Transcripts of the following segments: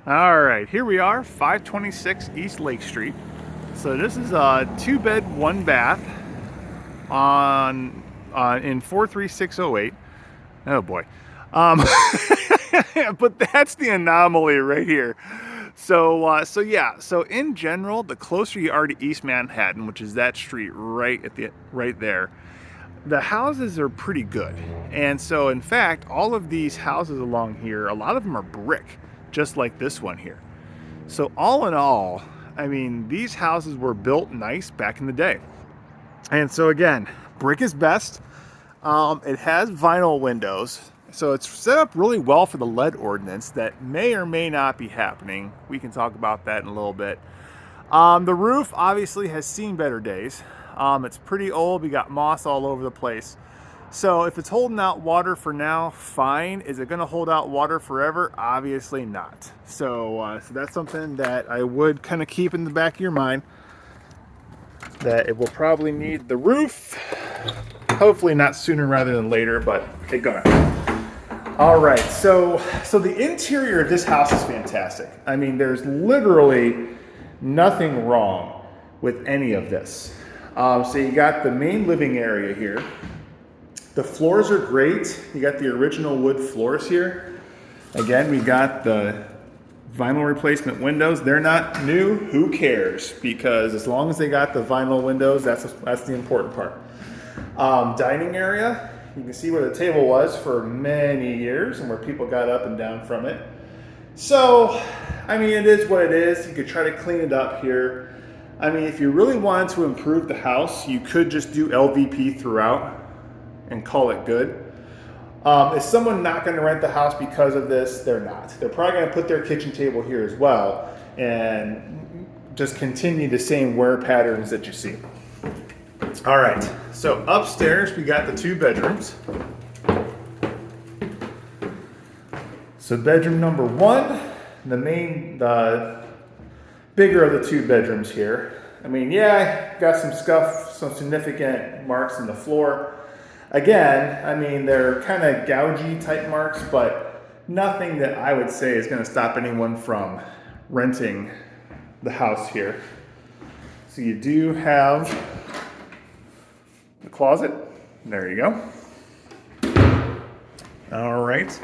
All right, here we are, 526 East Lake Street. So this is a 2-bed, 1-bath on in 43608. Oh boy. Um, but that's the anomaly right here. So in general, the closer you are to East Manhattan, which is that street right there, the houses are pretty good. And so in fact, all of these houses along here, a lot of them are brick, just like this one here. So all in all, I mean, these houses were built nice back in the day. And so again, brick is best. It has vinyl windows, so it's set up really well for the lead ordinance that may or may not be happening. We can talk about that in a little bit. The roof obviously has seen better days. It's pretty old. We got moss all over the place. So if it's holding out water for now, fine. Is it going to hold out water forever? Obviously not. So that's something that I would kind of keep in the back of your mind, that it will probably need the roof. Hopefully not sooner rather than later, but it's gonna. All right, so the interior of this house is fantastic. I mean, there's literally nothing wrong with any of this. So you got the main living area here. The floors are great. You got the original wood floors here. Again, we got the vinyl replacement windows. They're not new. Who cares? Because as long as they got the vinyl windows, that's the important part. Dining area. You can see where the table was for many years and where people got up and down from it. So, I mean, it is what it is. You could try to clean it up here. I mean, if you really wanted to improve the house, you could just do LVP throughout and call it good. Is someone not going to rent the house because of this? They're not. They're probably going to put their kitchen table here as well and just continue the same wear patterns that you see. All right, so upstairs we got the 2 bedrooms. So bedroom number 1, the bigger of the 2 bedrooms here. I mean, yeah, got some scuff, some significant marks in the floor. Again, I mean, they're kind of gougy type marks, but nothing that I would say is going to stop anyone from renting the house here. So you do have the closet. There you go. All right.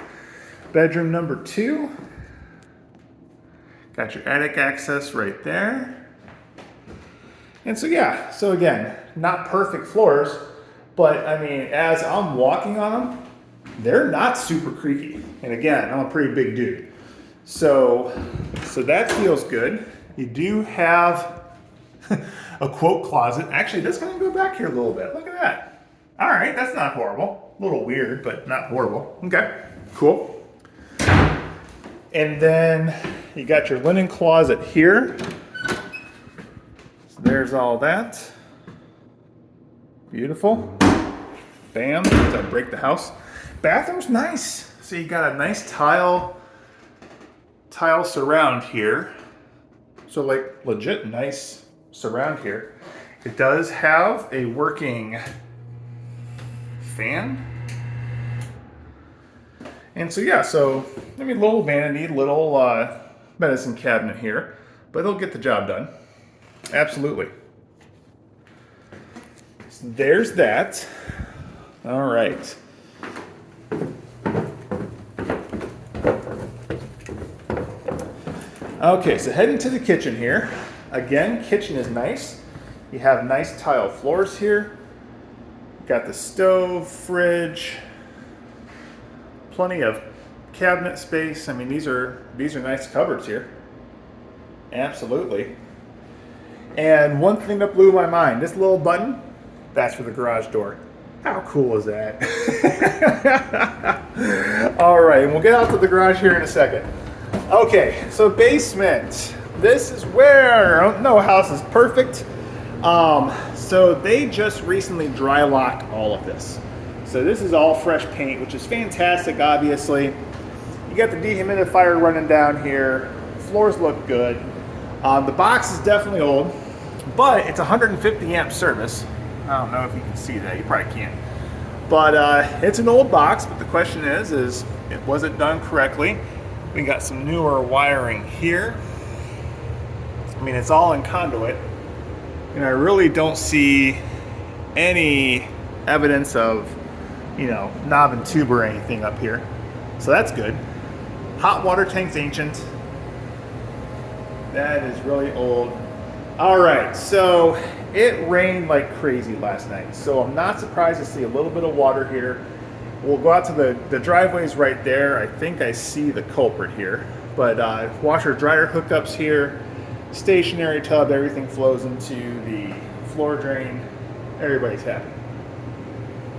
Bedroom number 2. Got your attic access right there. And so yeah, so again, not perfect floors, but I mean, as I'm walking on them, they're not super creaky. And again, I'm a pretty big dude. So that feels good. You do have a quote closet. Actually, that's going to go back here a little bit. Look at that. All right, that's not horrible. A little weird, but not horrible. Okay, cool. And then you got your linen closet here. So there's all that. Beautiful. Bam, as I break the house. Bathroom's nice. So you got a nice tile surround here. So like legit nice surround here. It does have a working fan. And so yeah, so I mean, little vanity, little medicine cabinet here, but it'll get the job done. Absolutely. So there's that. All right. Okay, so heading to the kitchen here. Again, kitchen is nice. You have nice tile floors here. Got the stove, fridge, plenty of cabinet space. I mean, these are nice cupboards here. Absolutely. And one thing that blew my mind, this little button, that's for the garage door. How cool is that? All right, and we'll get out to the garage here in a second. Okay, so basement. This is where no house is perfect. So they just recently dry locked all of this. So this is all fresh paint, which is fantastic, obviously. You got the dehumidifier running down here. Floors look good. The box is definitely old, but it's 150 amp service. I don't know if you can see that. You probably can't. But it's an old box, but the question is was it done correctly? We got some newer wiring here. I mean, it's all in conduit, and I really don't see any evidence of, knob and tube or anything up here. So that's good. Hot water tank's ancient. That is really old. All right, so it rained like crazy last night, so I'm not surprised to see a little bit of water here. We'll go out to the driveway's right there. I think I see the culprit here, but washer dryer hookups here, stationary tub, everything flows into the floor drain. Everybody's happy.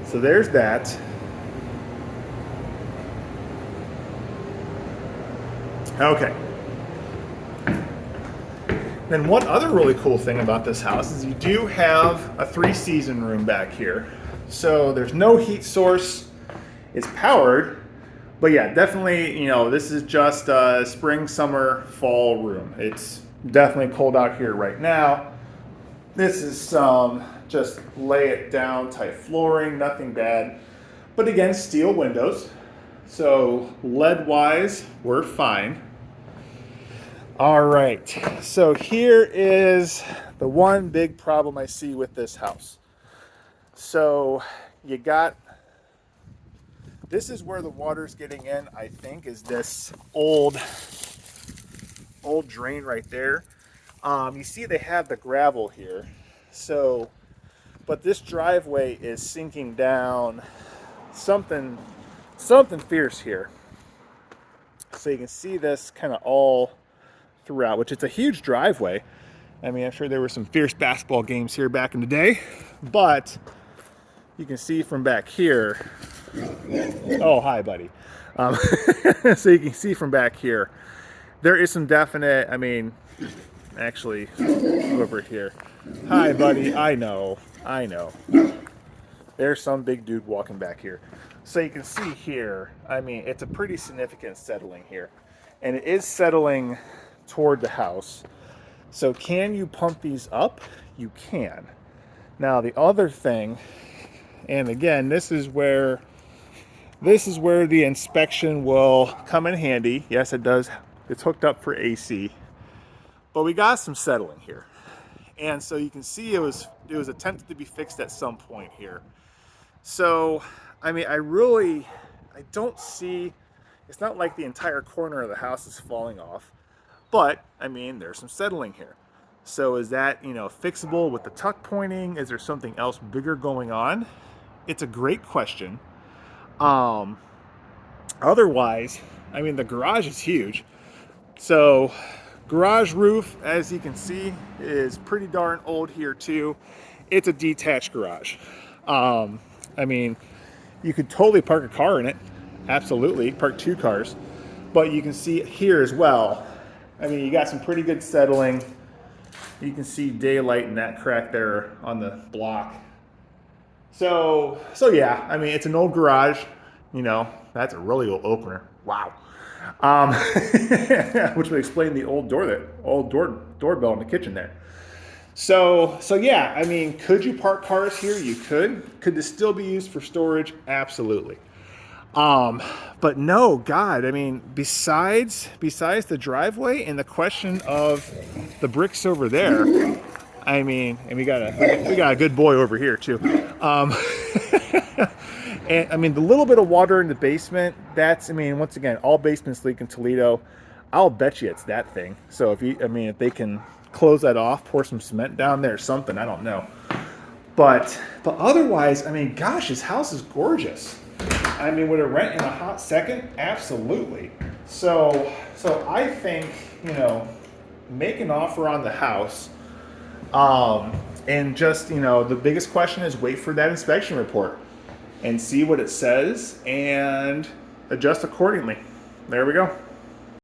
So there's that. Okay. Then one other really cool thing about this house is you do have a 3-season room back here. So there's no heat source. It's powered, but yeah, definitely, this is just a spring, summer, fall room. It's definitely cold out here right now. This is some just lay it down type flooring, nothing bad. But again, steel windows. So lead wise, we're fine. All right, so here is the one big problem I see with this house. So this is where the water's getting in, I think, is this old drain right there. You see they have the gravel here. So, but this driveway is sinking down something fierce here. So you can see this kind of all throughout, which it's a huge driveway. I mean, I'm sure there were some fierce basketball games here back in the day, but you can see from back here. Oh, hi, buddy. So you can see from back here, there is some definite, actually, over here. Hi, buddy. I know. There's some big dude walking back here. So you can see here, it's a pretty significant settling here. And it is settling toward the house. So can you pump these up? You can. Now the other thing, and again, this is where the inspection will come in handy. Yes, it does. It's hooked up for AC. But we got some settling here. And so you can see it was attempted to be fixed at some point here. So, I don't see, it's not like the entire corner of the house is falling off. But, there's some settling here. So is that, fixable with the tuck pointing? Is there something else bigger going on? It's a great question. Otherwise, the garage is huge. So, garage roof, as you can see, is pretty darn old here too. It's a detached garage. You could totally park a car in it. Absolutely, park 2 cars. But you can see here as well, you got some pretty good settling. You can see daylight in that crack there on the block. So yeah, it's an old garage. That's a really old opener. Wow. Which would explain the old doorbell in the kitchen there. So yeah, could you park cars here? You could. Could this still be used for storage? Absolutely. But no, God, besides the driveway and the question of the bricks over there, and we got a good boy over here too. And the little bit of water in the basement, that's, once again, all basements leak in Toledo. I'll bet you it's that thing. So if they can close that off, pour some cement down there or something, I don't know. But otherwise, gosh, this house is gorgeous. Would it rent in a hot second? Absolutely. So I think, make an offer on the house. And just, the biggest question is wait for that inspection report and see what it says and adjust accordingly. There we go.